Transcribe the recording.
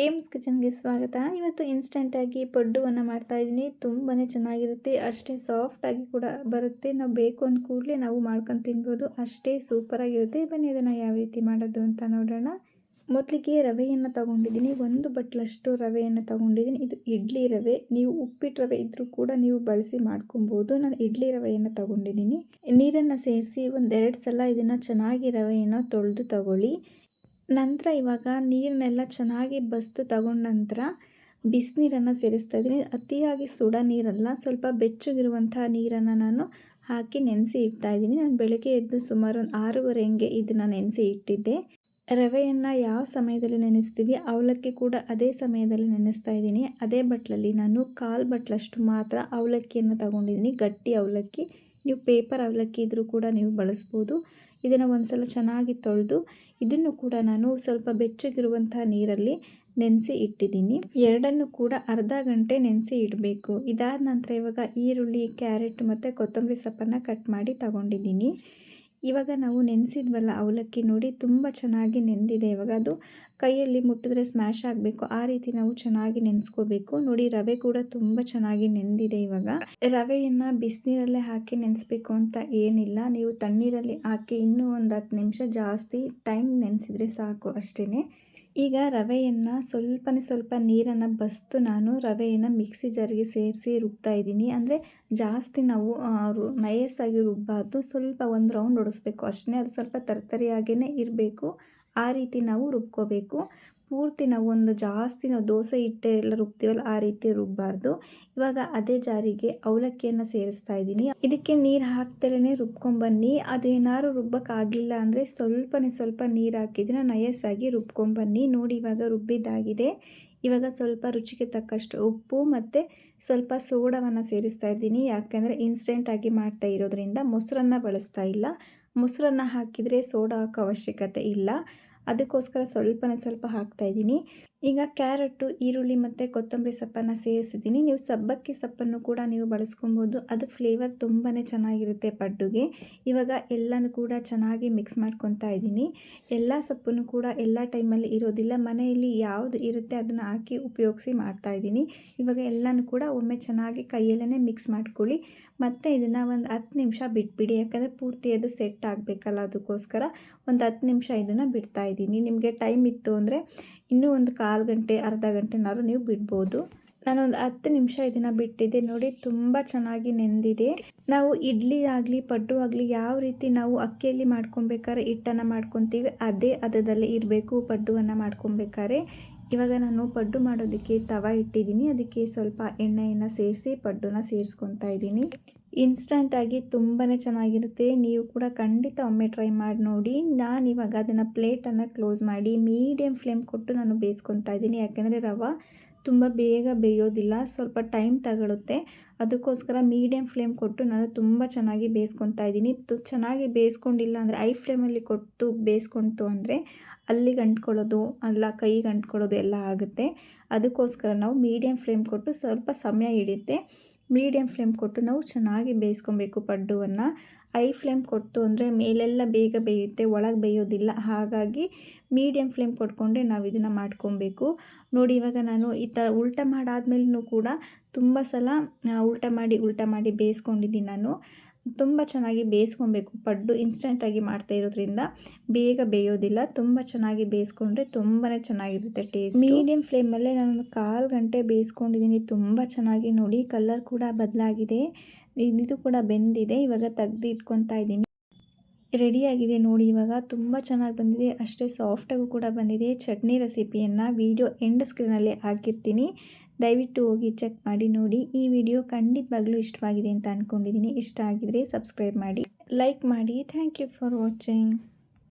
AIIMS ಕಿಚನ್ಗೆ ಸ್ವಾಗತ. ಇವತ್ತು ಇನ್ಸ್ಟೆಂಟಾಗಿ ಪಡ್ಡುವನ್ನು ಮಾಡ್ತಾಯಿದ್ದೀನಿ. ತುಂಬಾ ಚೆನ್ನಾಗಿರುತ್ತೆ, ಅಷ್ಟೇ ಸಾಫ್ಟಾಗಿ ಕೂಡ ಬರುತ್ತೆ. ನಾವು ಬೇಕು ಅಂದ ಕೂಡಲೇ ನಾವು ಮಾಡ್ಕೊಂಡು ತಿನ್ಬೋದು, ಅಷ್ಟೇ ಸೂಪರಾಗಿರುತ್ತೆ. ಬನ್ನಿ ಅದನ್ನು ಯಾವ ರೀತಿ ಮಾಡೋದು ಅಂತ ನೋಡೋಣ. ಮೊದಲಿಗೆ ರವೆಯನ್ನು ತೊಗೊಂಡಿದ್ದೀನಿ, 1 ಬಟ್ಲಷ್ಟು ರವೆಯನ್ನು ತೊಗೊಂಡಿದ್ದೀನಿ. ಇದು ಇಡ್ಲಿ ರವೆ, ನೀವು ಉಪ್ಪಿಟ್ಟು ರವೆ ಇದ್ದರೂ ಕೂಡ ನೀವು ಬಳಸಿ ಮಾಡ್ಕೊಬೋದು. ನಾನು ಇಡ್ಲಿ ರವೆಯನ್ನು ತೊಗೊಂಡಿದ್ದೀನಿ. ನೀರನ್ನು ಸೇರಿಸಿ 1-2 ಸಲ ಇದನ್ನು ಚೆನ್ನಾಗಿ ರವೆಯನ್ನು ತೊಳೆದು ತಗೊಳ್ಳಿ. ನಂತರ ಇವಾಗ ನೀರನ್ನೆಲ್ಲ ಚೆನ್ನಾಗಿ ಬಸ್ದು ತಗೊಂಡ ನಂತರ ಬಿಸಿನೀರನ್ನು ಸೇರಿಸ್ತಾ ಇದ್ದೀನಿ. ಅತಿಯಾಗಿ ಸುಡ ನೀರಲ್ಲ, ಸ್ವಲ್ಪ ಬೆಚ್ಚಗಿರುವಂಥ ನೀರನ್ನು ನಾನು ಹಾಕಿ ನೆನೆಸಿ ಇಡ್ತಾಯಿದ್ದೀನಿ. ನಾನು ಬೆಳಗ್ಗೆ ಎದ್ದು ಸುಮಾರು ಒಂದು 6:30 ಹಂಗೆ ಇದನ್ನು ನೆನೆಸಿ ಇಟ್ಟಿದ್ದೆ. ರವೆಯನ್ನು ಯಾವ ಸಮಯದಲ್ಲಿ ನೆನೆಸ್ತೀವಿ ಅವಲಕ್ಕಿ ಕೂಡ ಅದೇ ಸಮಯದಲ್ಲಿ ನೆನೆಸ್ತಾ ಇದ್ದೀನಿ. ಅದೇ ಬಟ್ಲಲ್ಲಿ ನಾನು 1/4 ಬಟ್ಲಷ್ಟು ಮಾತ್ರ ಅವಲಕ್ಕಿಯನ್ನು ತಗೊಂಡಿದ್ದೀನಿ, ಗಟ್ಟಿ ಅವಲಕ್ಕಿ. ನೀವು ಪೇಪರ್ ಅವಲಕ್ಕಿ ಇದ್ದರೂ ಕೂಡ ನೀವು ಬಳಸ್ಬೋದು. ಇದನ್ನು ಒಂದು ಸಲ ಚೆನ್ನಾಗಿ ತೊಳೆದು ಇದನ್ನು ಕೂಡ ನಾನು ಸ್ವಲ್ಪ ಬೆಚ್ಚಗಿರುವಂಥ ನೀರಲ್ಲಿ ನೆನೆಸಿ ಇಟ್ಟಿದ್ದೀನಿ. ಎರಡನ್ನು ಕೂಡ ಅರ್ಧ ಗಂಟೆ ನೆನೆಸಿ ಇಡಬೇಕು. ಇದಾದ ನಂತರ ಇವಾಗ ಈರುಳ್ಳಿ, ಕ್ಯಾರೆಟ್ ಮತ್ತು ಕೊತ್ತಂಬರಿ ಸೊಪ್ಪನ್ನು ಕಟ್ ಮಾಡಿ ತಗೊಂಡಿದ್ದೀನಿ. ಇವಾಗ ನಾವು ನೆನೆಸಿದ್ವಲ್ಲ ಅವಲಕ್ಕಿ, ನೋಡಿ ತುಂಬ ಚೆನ್ನಾಗಿ ನೆಂದಿದೆ. ಇವಾಗ ಅದು ಕೈಯಲ್ಲಿ ಮುಟ್ಟಿದ್ರೆ ಸ್ಮ್ಯಾಶ್ ಆಗಬೇಕು, ಆ ರೀತಿ ನಾವು ಚೆನ್ನಾಗಿ ನೆನೆಸ್ಕೋಬೇಕು. ನೋಡಿ ರವೆ ಕೂಡ ತುಂಬ ಚೆನ್ನಾಗಿ ನೆಂದಿದೆ. ಇವಾಗ ರವೆಯನ್ನು ಬಿಸಿನೀರಲ್ಲೇ ಹಾಕಿ ನೆನೆಸ್ಬೇಕು ಅಂತ ಏನಿಲ್ಲ, ನೀವು ತಣ್ಣೀರಲ್ಲಿ ಹಾಕಿ ಇನ್ನೂ ಒಂದು 10 ನಿಮಿಷ ಜಾಸ್ತಿ ಟೈಮ್ ನೆನೆಸಿದ್ರೆ ಸಾಕು, ಅಷ್ಟೇ. ಈಗ ರವೆಯನ್ನು ಸ್ವಲ್ಪ ನೀರನ್ನು ಬಸ್ತು ನಾನು ರವೆಯನ್ನು ಮಿಕ್ಸಿ ಜಾರಿಗೆ ಸೇರಿಸಿ ರುಬ್ತಾ ಇದ್ದೀನಿ. ಅಂದರೆ ಜಾಸ್ತಿ ನಾವು ನಯಸ್ಸಾಗಿ ರುಬ್ಬಾರ್ದು, ಸ್ವಲ್ಪ ಒಂದು ರೌಂಡ್ ಹೊಡಿಸ್ಬೇಕು ಅಷ್ಟೇ. ಅದು ಸ್ವಲ್ಪ ತರ್ತರಿಯಾಗೇ ಇರಬೇಕು, ಆ ರೀತಿ ನಾವು ರುಬ್ಕೋಬೇಕು. ಪೂರ್ತಿ ನಾವು ಜಾಸ್ತಿ ನಾವು ದೋಸೆ ಹಿಟ್ಟೆ ಎಲ್ಲ ರುಬ್ತೀವಲ್ಲ ಆ ರೀತಿ ರುಬ್ಬಾರ್ದು. ಇವಾಗ ಅದೇ ಜಾರಿಗೆ ಅವಲಕ್ಕಿಯನ್ನು ಸೇರಿಸ್ತಾ ಇದ್ದೀನಿ. ಇದಕ್ಕೆ ನೀರು ಹಾಕ್ತಲೇ ರುಬ್ಕೊಂಬನ್ನಿ. ಅದು ಏನಾದ್ರು ರುಬ್ಬಕ್ಕಾಗಲಿಲ್ಲ ಅಂದರೆ ಸ್ವಲ್ಪ ನೀರು ಹಾಕಿದ್ರೆ ನಯಸ್ಸಾಗಿ ರುಬ್ಕೊಂಬನ್ನಿ. ನೋಡಿ ಇವಾಗ ರುಬ್ಬಿದ್ದಾಗಿದೆ. ಇವಾಗ ಸ್ವಲ್ಪ ರುಚಿಗೆ ತಕ್ಕಷ್ಟು ಉಪ್ಪು ಮತ್ತು ಸ್ವಲ್ಪ ಸೋಡಾವನ್ನು ಸೇರಿಸ್ತಾ ಇದ್ದೀನಿ. ಯಾಕೆಂದರೆ ಇನ್ಸ್ಟೆಂಟಾಗಿ ಮಾಡ್ತಾ ಇರೋದ್ರಿಂದ ಮೊಸರನ್ನು ಬಳಸ್ತಾ ಇಲ್ಲ. ಮೊಸರನ್ನು ಹಾಕಿದರೆ ಸೋಡಾ ಹಾಕೋ ಅವಶ್ಯಕತೆ ಇಲ್ಲ, ಅದಕ್ಕೋಸ್ಕರ ಸ್ವಲ್ಪ ಹಾಕ್ತಾಯಿದ್ದೀನಿ. ಈಗ ಕ್ಯಾರೆಟು, ಈರುಳ್ಳಿ ಮತ್ತು ಕೊತ್ತಂಬರಿ ಸೊಪ್ಪನ್ನು ಸೇರಿಸಿದ್ದೀನಿ. ನೀವು ಸಬ್ಬಕ್ಕಿ ಸೊಪ್ಪನ್ನು ಕೂಡ ನೀವು ಬಳಸ್ಕೊಬೋದು, ಅದು ಫ್ಲೇವರ್ ತುಂಬಾ ಚೆನ್ನಾಗಿರುತ್ತೆ ಪಡ್ಡುಗೆ. ಇವಾಗ ಎಲ್ಲನೂ ಕೂಡ ಚೆನ್ನಾಗಿ ಮಿಕ್ಸ್ ಮಾಡ್ಕೊತಾ ಇದ್ದೀನಿ. ಎಲ್ಲ ಸೊಪ್ಪನ್ನು ಕೂಡ ಎಲ್ಲ ಟೈಮಲ್ಲಿ ಇರೋದಿಲ್ಲ, ಮನೆಯಲ್ಲಿ ಯಾವುದು ಇರುತ್ತೆ ಅದನ್ನು ಹಾಕಿ ಉಪಯೋಗಿಸಿ ಮಾಡ್ತಾಯಿದ್ದೀನಿ. ಇವಾಗ ಎಲ್ಲನೂ ಕೂಡ ಒಮ್ಮೆ ಚೆನ್ನಾಗಿ ಕೈಯಲ್ಲೇ ಮಿಕ್ಸ್ ಮಾಡ್ಕೊಳ್ಳಿ. ಮತ್ತು ಇದನ್ನು ಒಂದು 10 ನಿಮಿಷ ಬಿಟ್ಬಿಡಿ, ಯಾಕಂದರೆ ಪೂರ್ತಿ ಅದು ಸೆಟ್ ಆಗಬೇಕಲ್ಲ, ಅದಕ್ಕೋಸ್ಕರ ಒಂದು 10 ನಿಮಿಷ ಇದನ್ನು ಬಿಡ್ತಾ ಇದ್ದೀನಿ. ನಿಮಗೆ ಟೈಮ್ ಇತ್ತು ಅಂದರೆ ಇನ್ನೂ ಒಂದು 1/4 ಗಂಟೆ ಅರ್ಧ ಗಂಟೆನಾದ್ರು ನೀವು ಬಿಡ್ಬೋದು. ನಾನೊಂದು 10 ನಿಮಿಷ ಇದನ್ನು ಬಿಟ್ಟಿದ್ದೆ. ನೋಡಿ ತುಂಬ ಚೆನ್ನಾಗಿ ನೆಂದಿದೆ. ನಾವು ಇಡ್ಲಿ ಆಗಲಿ ಪಡ್ಡು ಆಗಲಿ ಯಾವ ರೀತಿ ನಾವು ಅಕ್ಕಿಯಲ್ಲಿ ಮಾಡ್ಕೊಬೇಕಾದ್ರೆ ಹಿಟ್ಟನ್ನು ಮಾಡ್ಕೊತೀವಿ ಅದೇ ಹದದಲ್ಲಿ ಇರಬೇಕು ಪಡ್ಡುವನ್ನು ಮಾಡ್ಕೊಬೇಕಾದ್ರೆ. ಇವಾಗ ನಾನು ಪಡ್ಡು ಮಾಡೋದಕ್ಕೆ ತವ ಇಟ್ಟಿದ್ದೀನಿ, ಅದಕ್ಕೆ ಸ್ವಲ್ಪ ಎಣ್ಣೆಯನ್ನು ಸೇರಿಸಿ ಪಡ್ಡುನ ಸೇರಿಸ್ಕೊತಾ ಇದ್ದೀನಿ. ಇನ್ಸ್ಟಂಟಾಗಿ ತುಂಬಾ ಚೆನ್ನಾಗಿರುತ್ತೆ, ನೀವು ಕೂಡ ಖಂಡಿತ ಒಮ್ಮೆ ಟ್ರೈ ಮಾಡಿ ನೋಡಿ. ನಾನಿವಾಗ ಅದನ್ನು ಪ್ಲೇಟನ್ನು ಕ್ಲೋಸ್ ಮಾಡಿ ಮೀಡಿಯಮ್ ಫ್ಲೇಮ್ ಕೊಟ್ಟು ನಾನು ಬೇಯಿಸ್ಕೊತಾ ಇದ್ದೀನಿ. ಯಾಕೆಂದರೆ ರವೆ ತುಂಬ ಬೇಗ ಬೇಯೋದಿಲ್ಲ, ಸ್ವಲ್ಪ ಟೈಮ್ ತಗೊಳುತ್ತೆ. ಅದಕ್ಕೋಸ್ಕರ ಮೀಡಿಯಮ್ ಫ್ಲೇಮ್ ಕೊಟ್ಟು ನಾನು ತುಂಬ ಚೆನ್ನಾಗಿ ಬೇಯಿಸ್ಕೊತಾ ಇದ್ದೀನಿ. ಚೆನ್ನಾಗಿ ಬೇಯಿಸ್ಕೊಂಡಿಲ್ಲ ಅಂದರೆ ಐ ಫ್ಲೇಮಲ್ಲಿ ಕೊಟ್ಟು ಬೇಯಿಸ್ಕೊಳ್ತು ಅಂದರೆ ಅಲ್ಲಿಗೆ ಅಂಟ್ಕೊಳ್ಳೋದು ಅಲ್ಲ ಕೈಗೆ ಅಂಟ್ಕೊಳ್ಳೋದು ಎಲ್ಲ ಆಗುತ್ತೆ. ಅದಕ್ಕೋಸ್ಕರ ನಾವು ಮೀಡಿಯಮ್ ಫ್ಲೇಮ್ ಕೊಟ್ಟು ಸ್ವಲ್ಪ ಸಮಯ ಹಿಡಿಯುತ್ತೆ. ಮೀಡಿಯಮ್ ಫ್ಲೇಮ್ ಕೊಟ್ಟು ನಾವು ಚೆನ್ನಾಗಿ ಬೇಯಿಸ್ಕೊಬೇಕು ಪಡ್ಡುವನ್ನು. ಐ ಫ್ಲೇಮ್ ಕೊಟ್ಟು ಅಂದರೆ ಮೇಲೆಲ್ಲ ಬೇಗ ಬೇಯುತ್ತೆ, ಒಳಗೆ ಬೇಯೋದಿಲ್ಲ. ಹಾಗಾಗಿ ಮೀಡಿಯಮ್ ಫ್ಲೇಮ್ ಕೊಟ್ಕೊಂಡೆ ನಾವು ಇದನ್ನು ಮಾಡ್ಕೊಬೇಕು. ನೋಡಿ ಇವಾಗ ನಾನು ಈ ಥರ ಉಲ್ಟ ಮಾಡಾದ್ಮೇಲೂ ಕೂಡ ತುಂಬ ಸಲ ಉಲ್ಟ ಮಾಡಿ ಬೇಯಿಸ್ಕೊಂಡಿದ್ದೀನಿ ನಾನು. ತುಂಬ ಚೆನ್ನಾಗಿ ಬೇಯಿಸ್ಕೊಬೇಕು. ಪಡ್ಡು ಇನ್ಸ್ಟೆಂಟಾಗಿ ಮಾಡ್ತಾ ಇರೋದ್ರಿಂದ ಬೇಗ ಬೇಯೋದಿಲ್ಲ. ತುಂಬ ಚೆನ್ನಾಗಿ ಬೇಯಿಸ್ಕೊಂಡ್ರೆ ತುಂಬಾ ಚೆನ್ನಾಗಿರುತ್ತೆ ಟೇಸ್ಟ್. ಮೀಡಿಯಮ್ ಫ್ಲೇಮಲ್ಲೇ ನಾನು 1/4 ಗಂಟೆ ಬೇಯಿಸ್ಕೊಂಡಿದ್ದೀನಿ. ತುಂಬ ಚೆನ್ನಾಗಿ ನೋಡಿ ಕಲರ್ ಕೂಡ ಬದಲಾಗಿದೆ, ಇದು ಕೂಡ ಬೆಂದಿದೆ. ಇವಾಗ ತೆಗ್ದು ಇಟ್ಕೊತಾ ಇದ್ದೀನಿ. ರೆಡಿಯಾಗಿದೆ ನೋಡಿ, ಇವಾಗ ತುಂಬ ಚೆನ್ನಾಗಿ ಬಂದಿದೆ, ಅಷ್ಟೇ ಸಾಫ್ಟಾಗೂ ಕೂಡ ಬಂದಿದೆ. ಚಟ್ನಿ ರೆಸಿಪಿಯನ್ನು ವಿಡಿಯೋ ಎಂಡ್ ಸ್ಕ್ರೀನಲ್ಲಿ ಹಾಕಿರ್ತೀನಿ, ದಯವಿಟ್ಟು ಹೋಗಿ ಚೆಕ್ ಮಾಡಿ ನೋಡಿ. ಈ ವಿಡಿಯೋ ಖಂಡಿತವಾಗ್ಲೂ ಇಷ್ಟವಾಗಿದೆ ಅಂತ ಅಂದ್ಕೊಂಡಿದ್ದೀನಿ. ಇಷ್ಟ ಆಗಿದರೆ ಸಬ್ಸ್ಕ್ರೈಬ್ ಮಾಡಿ, ಲೈಕ್ ಮಾಡಿ. Thank you for watching.